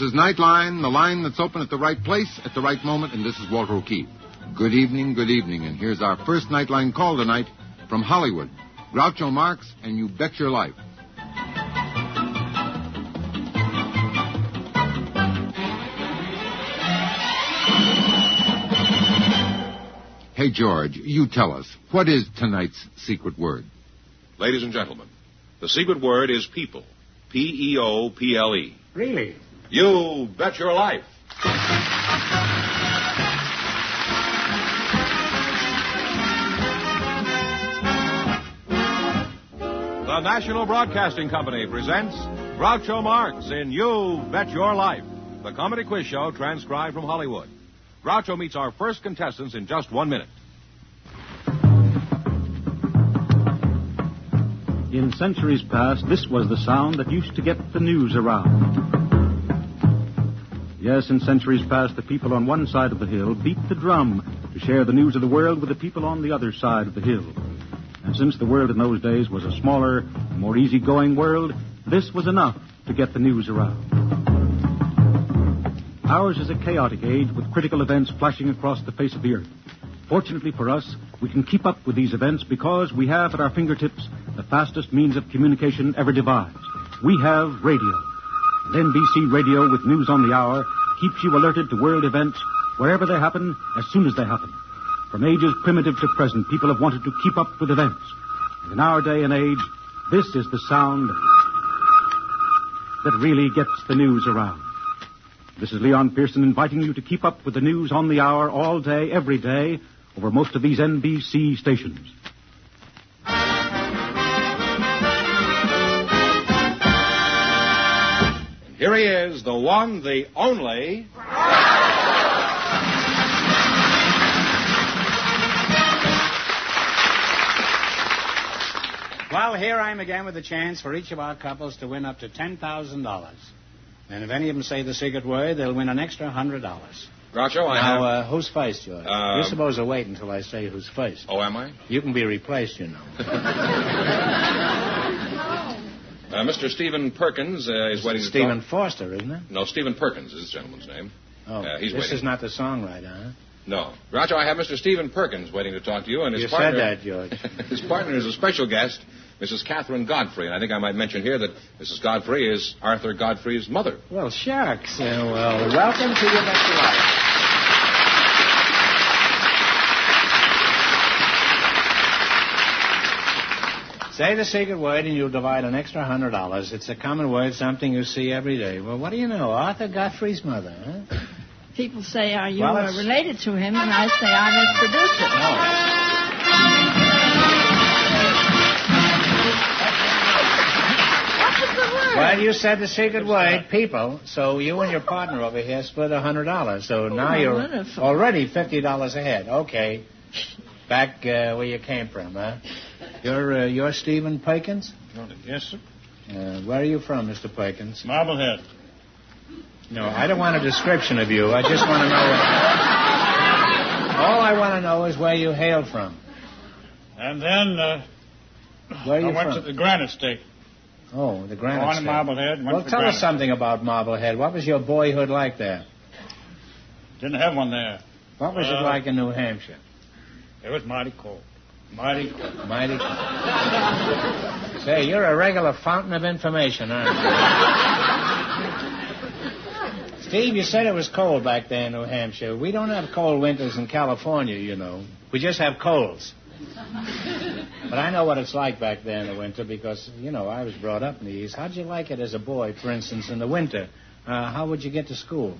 This is Nightline, the line that's open at the right place at the right moment, and this is Walter O'Keefe. Good evening, and here's our first Nightline call tonight from Hollywood. Groucho Marx and You Bet Your Life. Hey, George, you tell us, what is tonight's secret word? Ladies and gentlemen, the secret word is people. P-E-O-P-L-E. Really? You bet your life. The National Broadcasting Company presents Groucho Marx in You Bet Your Life, the comedy quiz show transcribed from Hollywood. Groucho meets our first contestants in just 1 minute. In centuries past, this was the sound that used to get the news around. Yes, in centuries past, the people on one side of the hill beat the drum to share the news of the world with the people on the other side of the hill. And since the world in those days was a smaller, more easygoing world, this was enough to get the news around. Ours is a chaotic age with critical events flashing across the face of the earth. Fortunately for us, we can keep up with these events because we have at our fingertips the fastest means of communication ever devised. We have radio. And NBC Radio, with news on the hour, keeps you alerted to world events wherever they happen, as soon as they happen. From ages primitive to present, people have wanted to keep up with events. And in our day and age, this is the sound that really gets the news around. This is Leon Pearson inviting you to keep up with the news on the hour all day, every day, over most of these NBC stations. Here he is, the one, the only... Well, here I am again with a chance for each of our couples to win up to $10,000. And if any of them say the secret word, they'll win an extra $100. Groucho, Now, who's first, George? You're supposed to wait until I say who's first. Oh, am I? You can be replaced, you know. Mr. Stephen Perkins is waiting to talk. Stephen Foster, isn't it? No, Stephen Perkins is this gentleman's name. Oh, he's this waiting. is not the songwriter, huh? No. Groucho, I have Mr. Stephen Perkins waiting to talk to you, and his you partner... said that, George. His partner is a special guest, Mrs. Catherine Godfrey. And I think I might mention here that Mrs. Godfrey is Arthur Godfrey's mother. Well, shucks. Well, welcome to Your Bet Your Life. Say the secret word and you'll divide an extra $100. It's a common word, something you see every day. Well, what do you know? Arthur Godfrey's mother, huh? People say, are you related to him? And I say, I'm his producer. Well, you said the secret word, people, so you and your partner over here split $100. So now you're already $50 ahead. Okay. Back where you came from, huh? You're Stephen Perkins? Yes, sir. Where are you from, Mr. Perkins? Marblehead. No, I don't want a description of you. I just want to know all I want to know is where you hail from. And then where are you I went to the Granite State. Oh, the Granite Born State. in Marblehead. Well, tell us something about Marblehead. What was your boyhood like there? Didn't have one there. What was it like in New Hampshire? It was mighty cold. Mighty cold. Mighty cold. Say, you're a regular fountain of information, aren't you? Steve, you said it was cold back there in New Hampshire. We don't have cold winters in California, you know. We just have colds. But I know what it's like back there in the winter because, you know, I was brought up in the East. How'd you like it as a boy, for instance, in the winter? How would you get to school?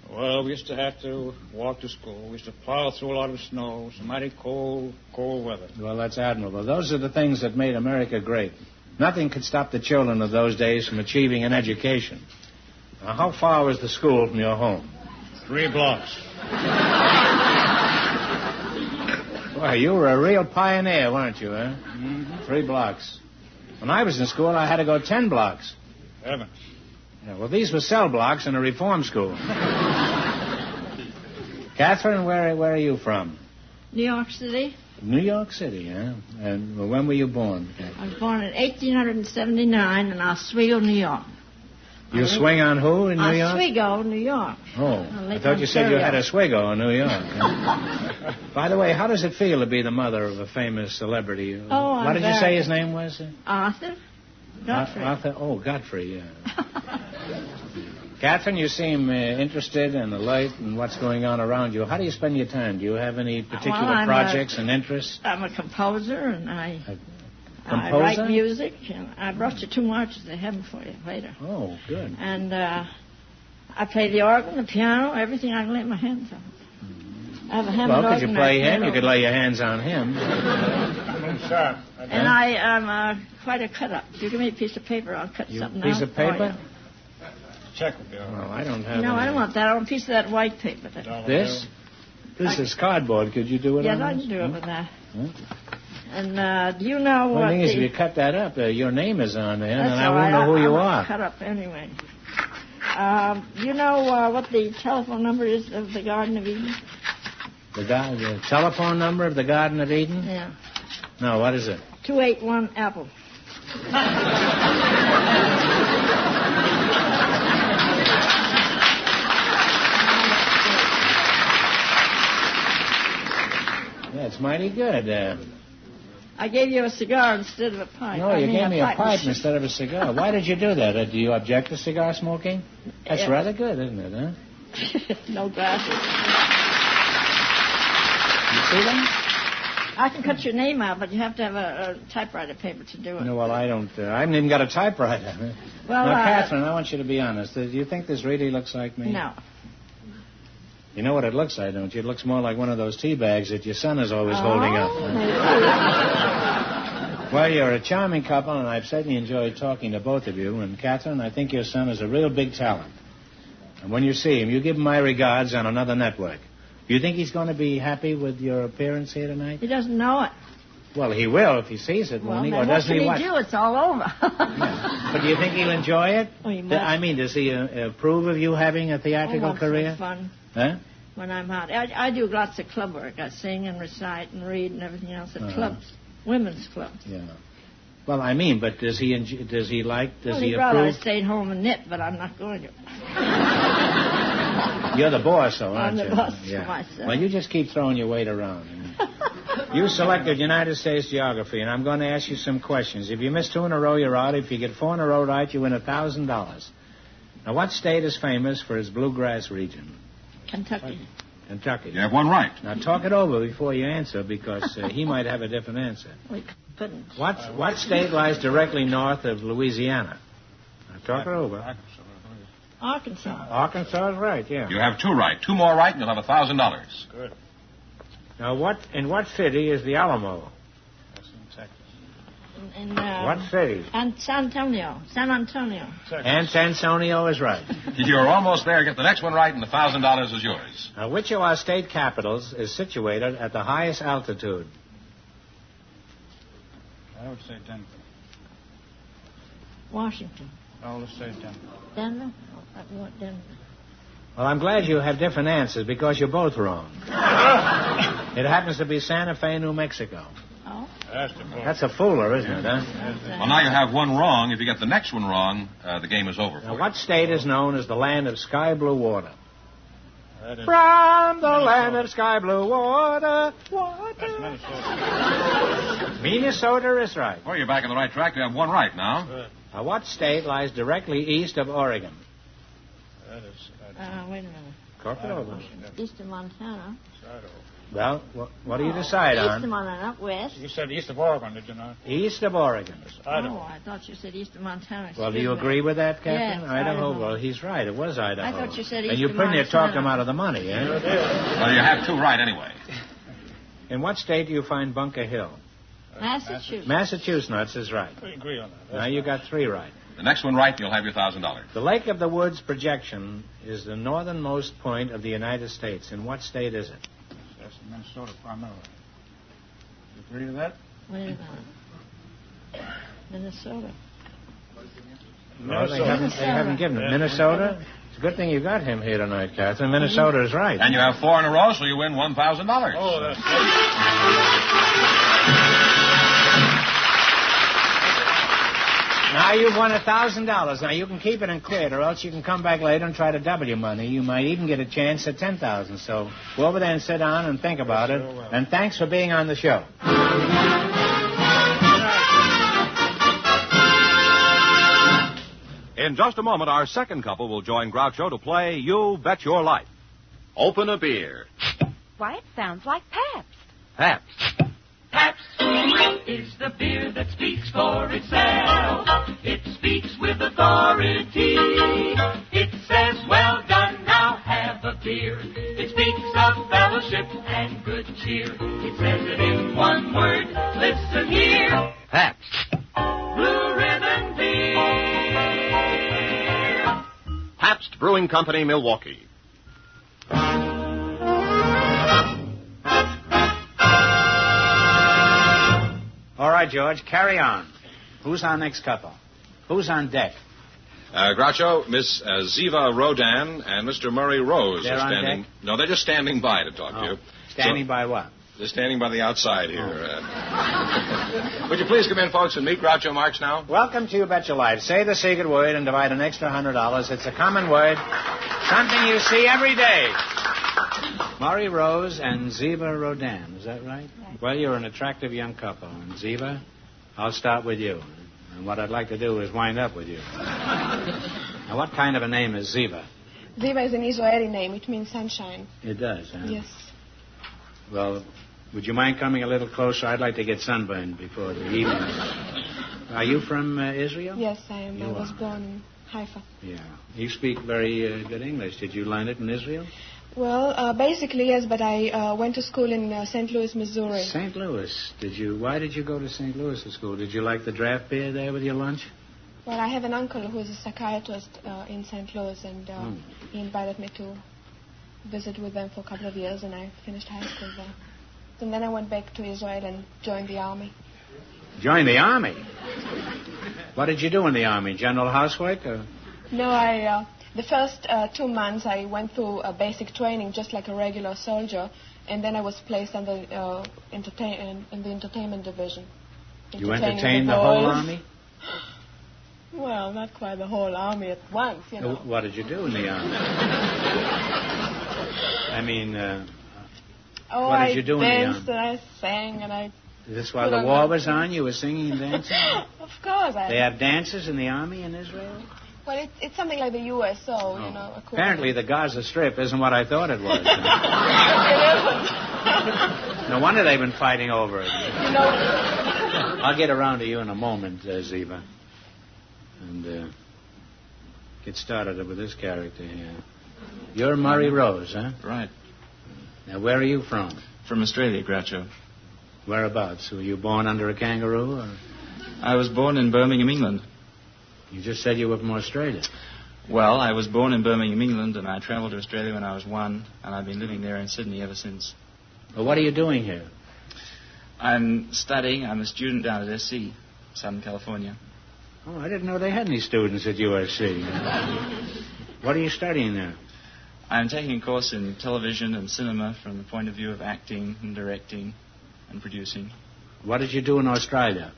Well, we used to have to walk to school. We used to plow through a lot of snow. It's mighty cold weather. Well, that's admirable. Those are the things that made America great. Nothing could stop the children of those days from achieving an education. Now, how far was the school from your home? 3 blocks. Well, you were a real pioneer, weren't you, huh? Mm-hmm. 3 blocks. When I was in school, I had to go 10 blocks. Heavens. Yeah, well, these were cell blocks in a reform school. Catherine, where are you from? New York City. New York City, huh? And when were you born, Catherine? I was born in 1879 in Oswego, New York. You swing on who in New York? Oswego, New York. Oh, I thought you said you had Oswego in New York. By the way, how does it feel to be the mother of a famous celebrity? Oh, what did you say his name was? Arthur Godfrey. Arthur. Oh, Godfrey. Yeah. Catherine, you seem interested and alert in what's going on around you. How do you spend your time? Do you have any particular projects and interests? I'm a composer, and I Composer? write music. And I brought you 2 marches of heaven for you later. Oh, good. And I play the organ, the piano, everything I can lay my hands on. I have a Hammond Well, could you organ play and him? You could lay your hands on him. And I'm quite a cut-up. If you give me a piece of paper, I'll cut something out. Piece of paper? Check with you. Well, I don't have No, any. I don't want that. I want a piece of that white paper. This? This is cardboard. Could you do it Yes, on I this? can do it with that. Hmm? And do you know Well, what the thing is, the... if you cut that up, your name is on there, and That's I all won't right. know who you I'll are. cut up anyway. You know what the telephone number is of the Garden of Eden? The telephone number of the Garden of Eden? Yeah. No, what is it? 281 Apple. Yeah, it's mighty good. I gave you a cigar instead of a pipe. No, you gave me a pipe instead of a cigar. Why did you do that? Do you object to cigar smoking? That's Yeah. rather good, isn't it, huh? No glasses. You see that? I can cut your name out, but you have to have a typewriter paper to do it. No, well, I don't. I haven't even got a typewriter. Well, now, Catherine, I want you to be honest. Do you think this really looks like me? No. You know what it looks like, don't you? It looks more like one of those tea bags that your son is always holding up. Well, you're a charming couple, and I've certainly enjoyed talking to both of you. And, Catherine, I think your son is a real big talent. And when you see him, you give him my regards on another network. Do you think he's going to be happy with your appearance here tonight? He doesn't know it. Well, he will if he sees it, won't he? Or doesn't he watch? Do? It's all over. Yeah. But do you think he'll enjoy it? Oh, he must. I mean, does he approve of you having a theatrical career? Fun. Huh? When I'm out. I do lots of club work. I sing and recite and read and everything else at clubs. Women's clubs. Yeah. Well, I mean, but does he approve? He'd rather I stayed home and knit, but I'm not going to. You're the boss, though, aren't you? I'm the boss Yeah. for myself. Well, you just keep throwing your weight around. You selected United States geography, and I'm going to ask you some questions. If you miss 2 in a row, you're out. If you get 4 in a row right, you win $1,000. Now, what state is famous for its bluegrass region? Kentucky. Kentucky. You have one right. Now, talk it over before you answer, because he might have a different answer. We couldn't. What state lies directly north of Louisiana? Now, talk it over. Arkansas. Arkansas is right, yeah. You have 2 right. 2 more right, and you'll have $1,000. Good. Now, in what city is the Alamo? That's in Texas. In, What city? and San Antonio. San Antonio. And San Antonio is right. You're almost there. Get the next one right, and the $1,000 is yours. Now, which of our state capitals is situated at the highest altitude? I would say Denver. Washington. I'll just say Denver. Denver? I want Denver. Well, I'm glad you have different answers because you're both wrong. It happens to be Santa Fe, New Mexico. Oh? That's a fooler, isn't it, huh? Well, now you have one wrong. If you get the next one wrong, the game is over for Now, you. what state is known as the land of sky blue water? From the land of sky blue water, That's Minnesota. Minnesota is right. Well, you're back on the right track. You have one right now. Now, what state lies directly east of Oregon? That is Wait a minute. Talk it over. East of Montana. Idaho. Well, what do you decide East of on? Montana, west. You said east of Oregon, did you not? East of Oregon. Idaho. Oh, I thought you said east of Montana. Well, do you agree with that, Captain? Yes, Idaho. Idaho. Well, he's right. It was Idaho. I thought you said east And you of pretty near talked Montana. him out of the money, eh? Well, you have 2 right anyway. In what state do you find Bunker Hill? Massachusetts. Massachusetts is right. We agree on that. Now you got 3 right. The next one right, and you'll have your $1,000. The Lake of the Woods projection is the northernmost point of the United States. In what state is it? That's in Minnesota primarily. You agree to that? Wait a minute. Minnesota. No, they haven't given it. Minnesota? It's a good thing you got him here tonight, Catherine. Minnesota is right. And you have 4 in a row, so you win $1,000. Oh, that's Now you've won $1,000. Now you can keep it and clear it, or else you can come back later and try to double your money. You might even get a chance at $10,000. So go over there and sit down and think about it. And thanks for being on the show. In just a moment, our second couple will join Groucho to play You Bet Your Life. Open a beer. Why, it sounds like Pabst. Pabst. Pabst is the beer that speaks for itself. It speaks with authority. It says, well done, now have a beer. It speaks of fellowship and good cheer. It says it in one word, listen here. Pabst. Blue Ribbon Beer. Pabst Brewing Company, Milwaukee. All right, George, carry on. Who's our next couple? Who's on deck? Groucho, Miss Ziva Rodan and Mr. Murray Rose They're are on standing. deck? No, they're just standing by to talk to you. Standing by what? They're standing by the outside here. Would you please come in, folks, and meet Groucho Marx now? Welcome to You Bet Your Life. Say the secret word and divide an extra $100. It's a common word, something you see every day. Murray Rose and Ziva Rodan, is that right? Well, you're an attractive young couple. And Ziva, I'll start with you. And what I'd like to do is wind up with you. Now, what kind of a name is Ziva? Ziva is an Israeli name. It means sunshine. It does, huh? Yes. Well, would you mind coming a little closer? I'd like to get sunburned before the evening. Are you from Israel? Yes, I am. You I was are. born in Haifa. Yeah. You speak very good English. Did you learn it in Israel? Well, basically, yes, but I went to school in St. Louis, Missouri. St. Louis. Why did you go to St. Louis to school? Did you like the draft beer there with your lunch? Well, I have an uncle who is a psychiatrist in St. Louis, and he invited me to visit with them for a couple of years, and I finished high school there. And then I went back to Israel and joined the army. Joined the army? What did you do in the army? General housework? Or? No, the first 2 months I went through basic training just like a regular soldier, and then I was placed in the entertainment division. You entertained the whole army? Well, not quite the whole army at once, you know. What did you do in the army? I mean, what did you do in the army? I danced and I sang and I... Is this while the war was on? You were singing and dancing? Of course. They have dances in the army in Israel? Well, it's something like the USO, you know. Apparently the Gaza Strip isn't what I thought it was. No wonder they've been fighting over it. You know, I'll get around to you in a moment, Ziva. And get started with this character here. You're Murray Rose, huh? Right. Now, where are you from? From Australia, Groucho. Whereabouts? Were you born under a kangaroo? Or? I was born in Birmingham, England. You just said you were from Australia. Well, I was born in Birmingham, England, and I travelled to Australia when I was 1, and I've been living there in Sydney ever since. Well, what are you doing here? I'm studying. I'm a student down at SC, Southern California. Oh, I didn't know they had any students at USC. What are you studying there? I'm taking a course in television and cinema from the point of view of acting and directing and producing. What did you do in Australia?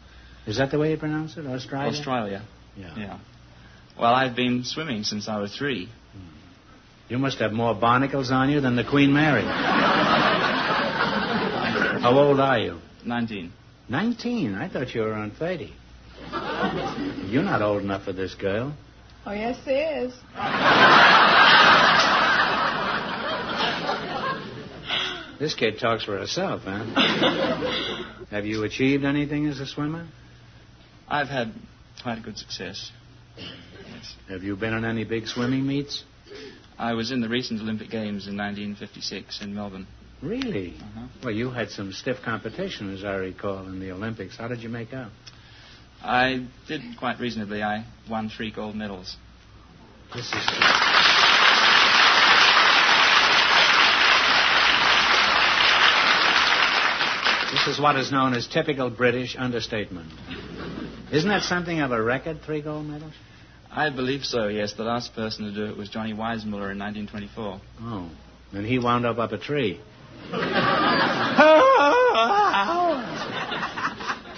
Is that the way you pronounce it, Australia? Australia. Yeah. Well, I've been swimming since I was 3. You must have more barnacles on you than the Queen Mary. How old are you? 19. 19? I thought you were around 30. You're not old enough for this girl. oh, yes, he is. This kid talks for herself, huh? Have you achieved anything as a swimmer? I've had quite a good success. Yes. Have you been in any big swimming meets? I was in the recent Olympic Games in 1956 in Melbourne. Really? Uh-huh. Well, you had some stiff competition, as I recall, in the Olympics. How did you make out? I did quite reasonably. I won 3 gold medals. This is what is known as typical British understatement. Isn't that something of a record, 3 gold medals? I believe so, yes. The last person to do it was Johnny Weissmuller in 1924. Oh, and he wound up a tree.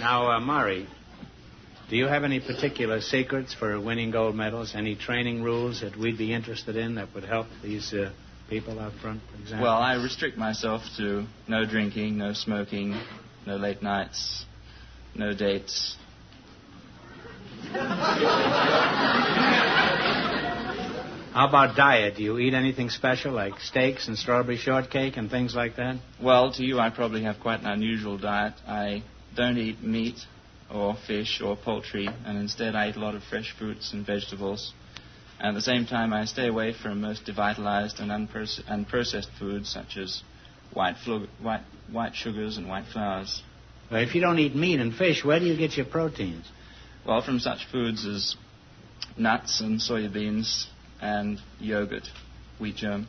Now, Murray, Do you have any particular secrets for winning gold medals? Any training rules that we'd be interested in that would help these people out front, for example? Well, I restrict myself to no drinking, no smoking, no late nights, no dates. How about diet? Do you eat anything special, like steaks and strawberry shortcake and things like that? Well, to you, I probably have quite an unusual diet. I don't eat meat or fish or poultry, and instead I eat a lot of fresh fruits and vegetables. And at the same time, I stay away from most devitalized and unprocessed foods, such as white sugars and white flours. Well, if you don't eat meat and fish, where do you get your proteins? Well, from such foods as nuts and soybeans and yogurt, wheat germ.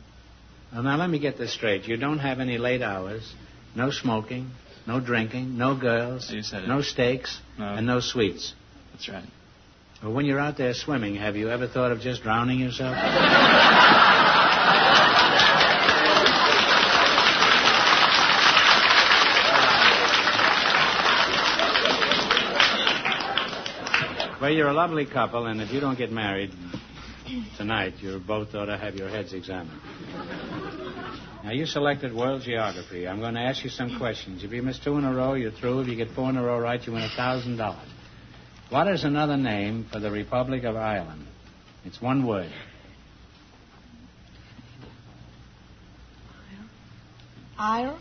Well, now, let me get this straight. You don't have any late hours, no smoking, no drinking, no girls, You said it. no steaks, No. and no sweets. That's right. Well, when you're out there swimming, have you ever thought of just drowning yourself? Well, you're a lovely couple, and if you don't get married tonight, you both ought to have your heads examined. Now, you selected world geography. I'm going to ask you some questions. If you miss 2 in a row, you're through. If you get 4 in a row right, you win $1,000. What is another name for the Republic of Ireland? It's one word. Ire?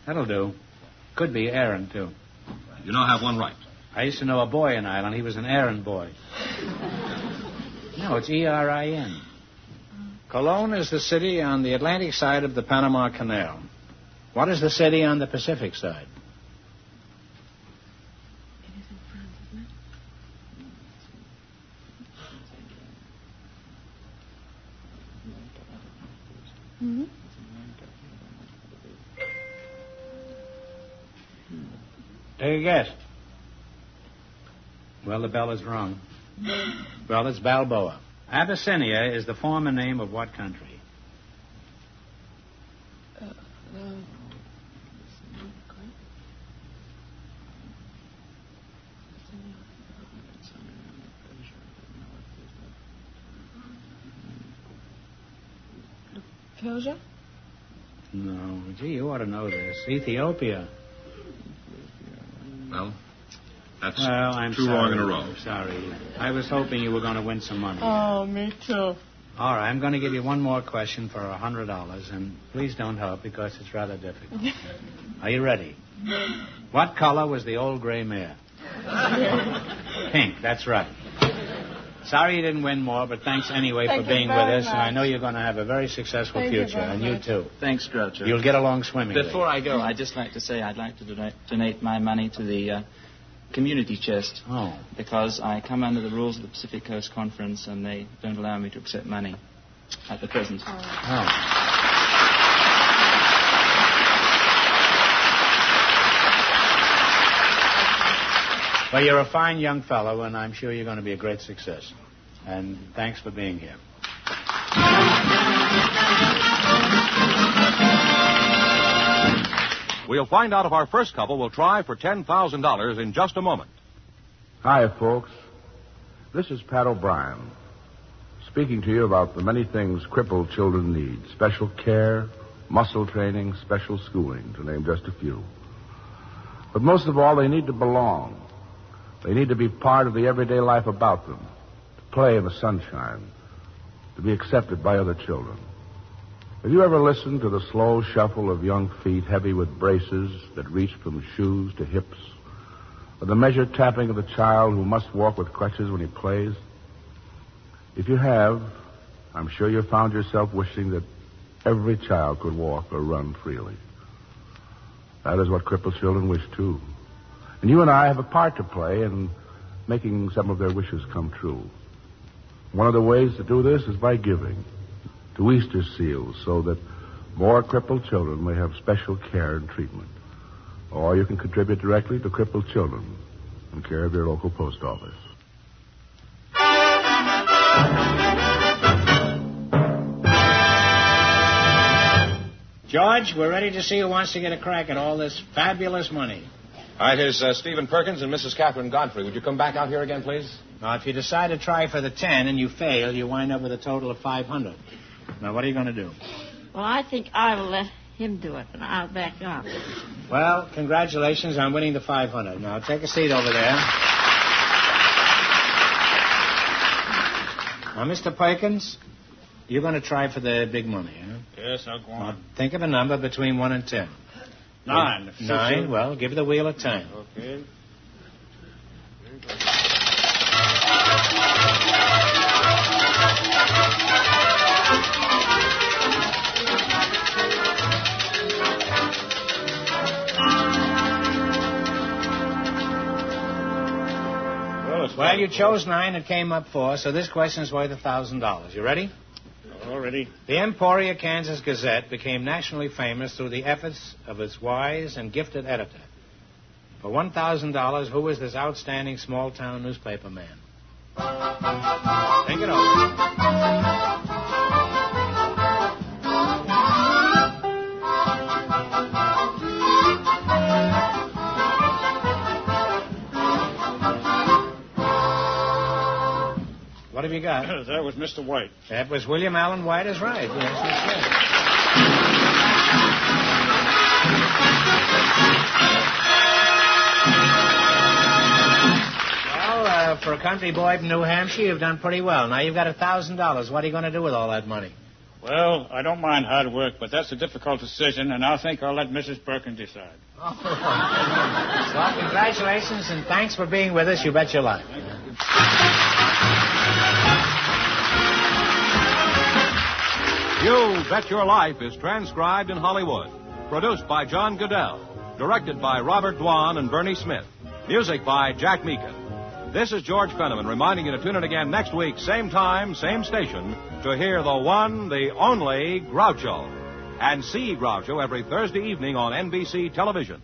That'll do. Could be Aaron, too. You now have one right. I used to know a boy in Ireland. He was an errand boy. No, it's E-R-I-N. Cologne is the city on the Atlantic side of the Panama Canal. What is the city on the Pacific side? Mm-hmm. Take a guess. Well, the bell is wrong. Well, it's Balboa. Abyssinia is the former name of what country? Persia? No. Gee, you ought to know this. Ethiopia. Well, that's I'm two sorry. wrong in a row. I'm sorry. I was hoping you were going to win some money. Oh, me too. All right, I'm going to give you one more question for $100, and please don't help because it's rather difficult. Are you ready? What color was the old gray mare? Pink, that's right. Sorry you didn't win more, but thanks anyway Thank for being you with very us, and I much. know you're going to have a very successful Thank you future, very and you much. too. Thanks, Groucho. You'll get along swimmingly. Before I go, I'd just like to say I'd like to donate my money to the community chest. Oh. Because I come under the rules of the Pacific Coast Conference, and they don't allow me to accept money at the present. Oh. Well, you're a fine young fellow, and I'm sure you're going to be a great success. And thanks for being here. We'll find out if our first couple will try for $10,000 in just a moment. Hi, folks. This is Pat O'Brien, speaking to you about the many things crippled children need. Special care, muscle training, special schooling, to name just a few. But most of all, they need to belong. They need to be part of the everyday life about them, to play in the sunshine, to be accepted by other children. Have you ever listened to the slow shuffle of young feet heavy with braces that reach from shoes to hips? Or the measured tapping of the child who must walk with crutches when he plays? If you have, I'm sure you've found yourself wishing that every child could walk or run freely. That is what crippled children wish, too. And you and I have a part to play in making some of their wishes come true. One of the ways to do this is by giving to Easter Seals so that more crippled children may have special care and treatment. Or you can contribute directly to Crippled Children in care of your local post office. George, we're ready to see who wants to get a crack at all this fabulous money. All right, here's Stephen Perkins and Mrs. Catherine Godfrey. Would you come back out here again, please? Now, if you decide to try for the 10 and you fail, you wind up with a total of 500. Now, what are you going to do? Well, I think I will let him do it, and I'll back up. Well, congratulations on winning the 500. Now, take a seat over there. Now, Mr. Perkins, you're going to try for the big money, huh? Yes, I'll go on. Now, think of a number between 1 and 10. 9. 9? Well, give the wheel a turn. Okay. Well, you chose 9. It came up 4, so this question is worth $1,000. You ready? All ready. The Emporia, Kansas Gazette became nationally famous through the efforts of its wise and gifted editor. For $1,000, who was this outstanding small-town newspaper man? Think it over. What have you got? That was Mr. White. That was William Allen White is right. Yes, that's right. Well, for a country boy from New Hampshire, you've done pretty well. Now you've got $1,000. What are you going to do with all that money? Well, I don't mind hard work, but that's a difficult decision, and I think I'll let Mrs. Perkins decide. Oh. Well, congratulations, and thanks for being with us. You bet your life. You Bet Your Life is transcribed in Hollywood. Produced by John Goodell. Directed by Robert Dwan and Bernie Smith. Music by Jack Meakin. This is George Fenneman reminding you to tune in again next week, same time, same station, to hear the one, the only Groucho. And see Groucho every Thursday evening on NBC television.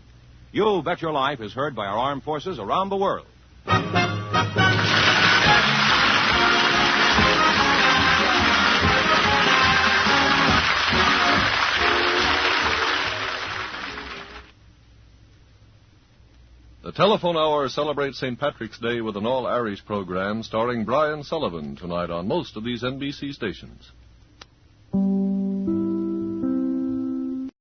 You Bet Your Life is heard by our armed forces around the world. The Telephone Hour celebrates St. Patrick's Day with an all-Irish program starring Brian Sullivan tonight on most of these NBC stations.